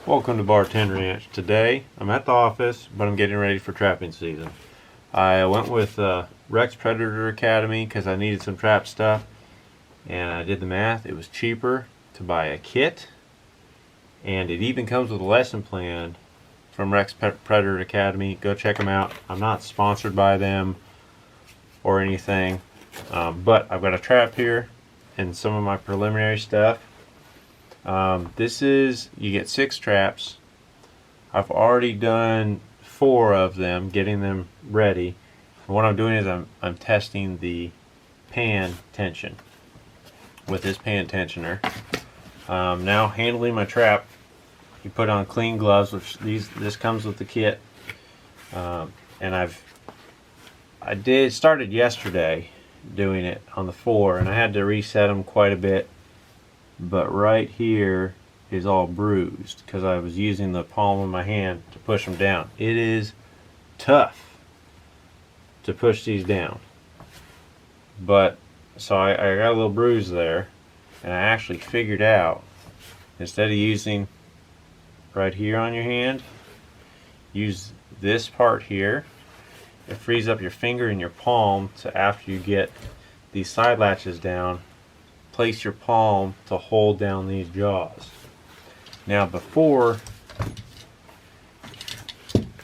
Welcome to Bartender Ranch. Today I'm at the office, but I'm getting ready for trapping season. I went with Rex Predator Academy because I needed some trap stuff, and I did the math. It was cheaper to buy a kit, and it even comes with a lesson plan from Rex Predator Academy. Go check them out. I'm not sponsored by them or anything, but I've got a trap here and some of my preliminary stuff. This is, you get 6 traps. I've already done 4 of them, getting them ready. And what I'm doing is I'm testing the pan tension with this pan tensioner. Now handling my trap, you put on clean gloves, which this comes with the kit. And I started yesterday doing it on the 4, and I had to reset them quite a bit. But right here is all bruised because I was using the palm of my hand to push them down. It is tough to push these down, but so I got a little bruise there, and I actually figured out, instead of using right here on your hand, use this part here. It frees up your finger and your palm to, after you get these side latches down, place your palm to hold down these jaws. Now before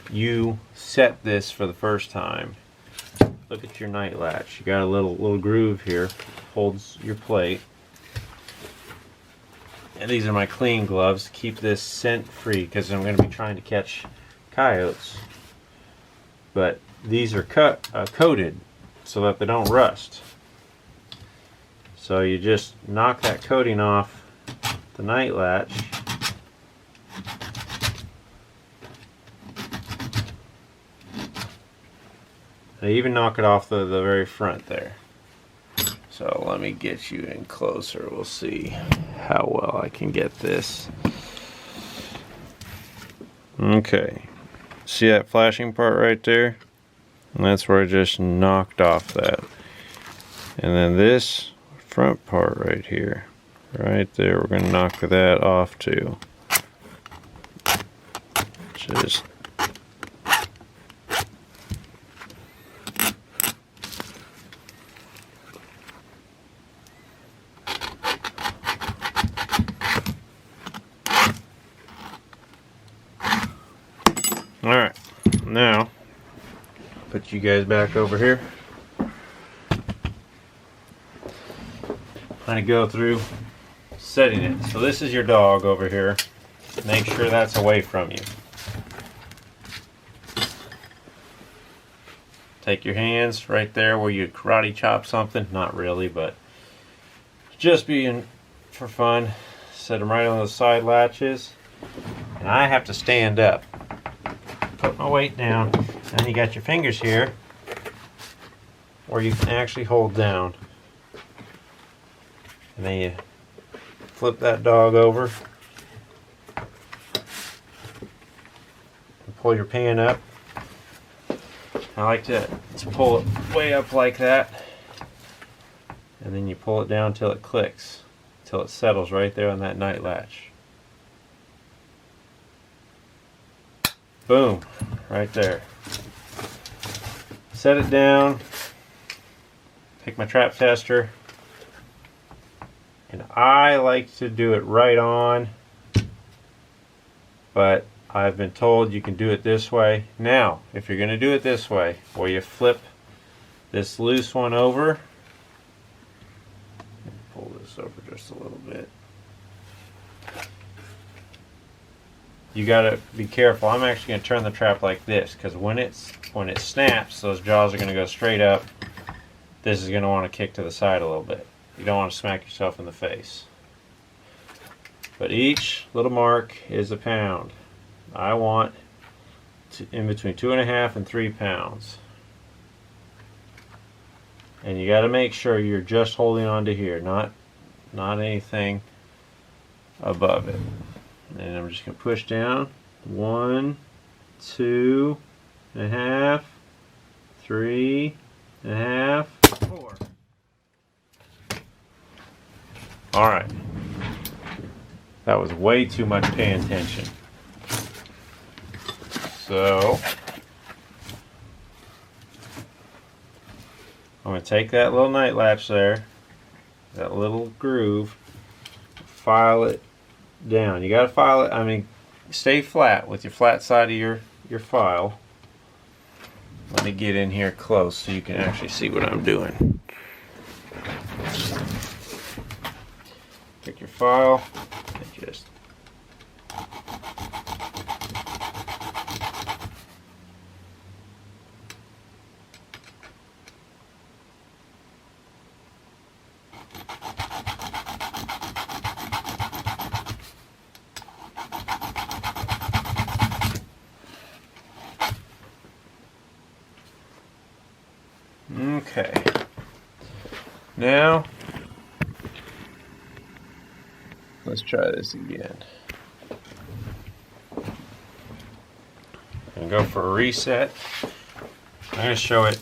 you set this for the first time, look at your night latch. You got a little groove here, holds your plate. And these are my clean gloves. Keep this scent free because I'm going to be trying to catch coyotes. But these are coated so that they don't rust. So you just knock that coating off the night latch. And even knock it off the very front there. So let me get you in closer. We'll see how well I can get this. Okay. See that flashing part right there? And that's where I just knocked off that. And then this front part right here, right there, we're going to knock that off too. Just alright, now put you guys back over here. I'm going to go through setting it. So this is your dog over here. Make sure that's away from you. Take your hands right there where you karate chop something. Not really, but just being for fun. Set them right on the side latches. And I have to stand up. Put my weight down. Then you got your fingers here where you can actually hold down. And then you flip that dog over and pull your pan up. I like to pull it way up like that, and then you pull it down till it clicks, till it settles right there on that night latch. Boom, right there. Set it down, take my trap tester, and I like to do it right on, but I've been told you can do it this way. Now, if you're going to do it this way, where you flip this loose one over, pull this over just a little bit. You got to be careful. I'm actually going to turn the trap like this because when it snaps, those jaws are going to go straight up. This is going to want to kick to the side a little bit. You don't want to smack yourself in the face. But each little mark is a pound. I want in between 2.5 and 3 pounds. And you got to make sure you're just holding on to here, not anything above it. And I'm just going to push down. 1, 2.5, 3.5, 4. Alright. That was way too much pan tension. So I'm going to take that little night latch there, that little groove, file it down. You got to file it, I mean, stay flat with your flat side of your file. Let me get in here close so you can actually see what I'm doing. Take your file and just okay. Now let's try this again. And go for a reset. I'm going to show it.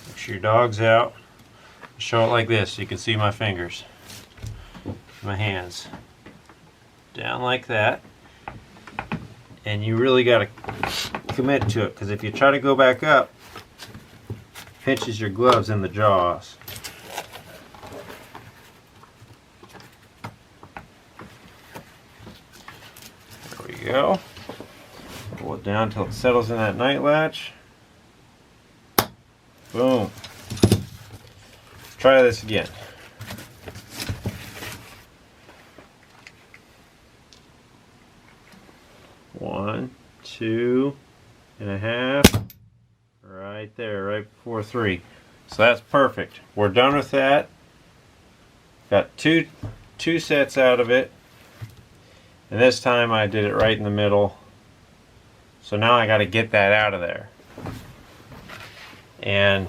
Make sure your dog's out. Show it like this so you can see my fingers. My hands. Down like that. And you really got to commit to it, because if you try to go back up, pinches your gloves in the jaws. There we go. Pull it down until it settles in that night latch. Boom. Try this again. One, 2.5, right there, right before 3. So that's perfect. We're done with that. Got two sets out of it, and this time I did it right in the middle. So now I got to get that out of there. And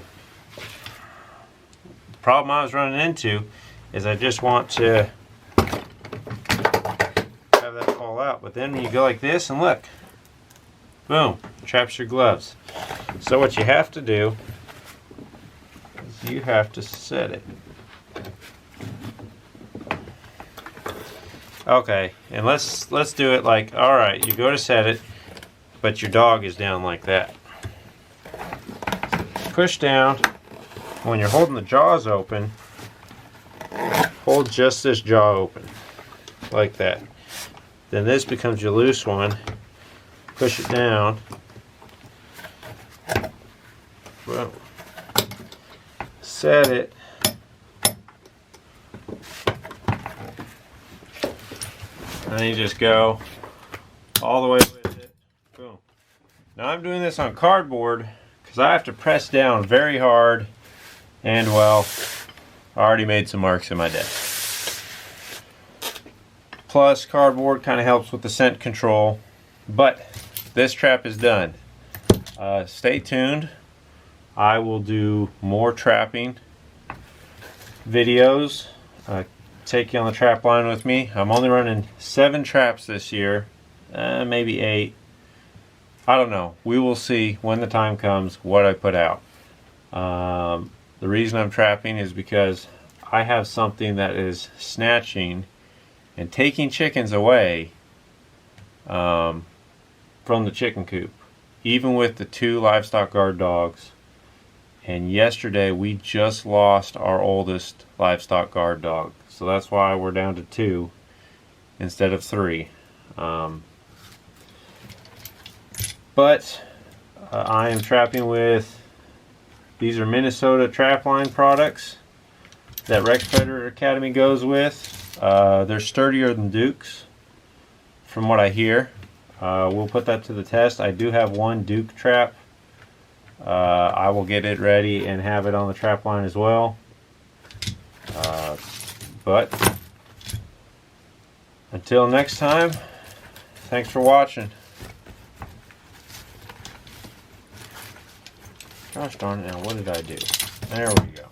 the problem I was running into is I just want to have that fall out, but then you go like this and look, boom, traps your gloves. So what you have to do is you have to set it. Okay, and let's do it like, all right, you go to set it, but your dog is down like that. Push down. When you're holding the jaws open, hold just this jaw open, like that. Then this becomes your loose one. Push it down. Well, set it. And then you just go all the way with it. Boom. Now I'm doing this on cardboard because I have to press down very hard, and well, I already made some marks in my desk. Plus, cardboard kind of helps with the scent control. But this trap is done. Stay tuned. I will do more trapping videos. Take you on the trap line with me. I'm only running 7 traps this year, maybe 8. I don't know. We will see when the time comes what I put out. The reason I'm trapping is because I have something that is snatching and taking chickens away from the chicken coop, even with the 2 livestock guard dogs. And yesterday we just lost our oldest livestock guard dog, so that's why we're down to 2 instead of 3. But I am trapping with, these are Minnesota Trapline products that Rex Predator Academy goes with. They're sturdier than Dukes from what I hear. We'll put that to the test. I do have one Duke trap. I will get it ready and have it on the trap line as well. But until next time, thanks for watching. Gosh darn it, now what did I do? There we go.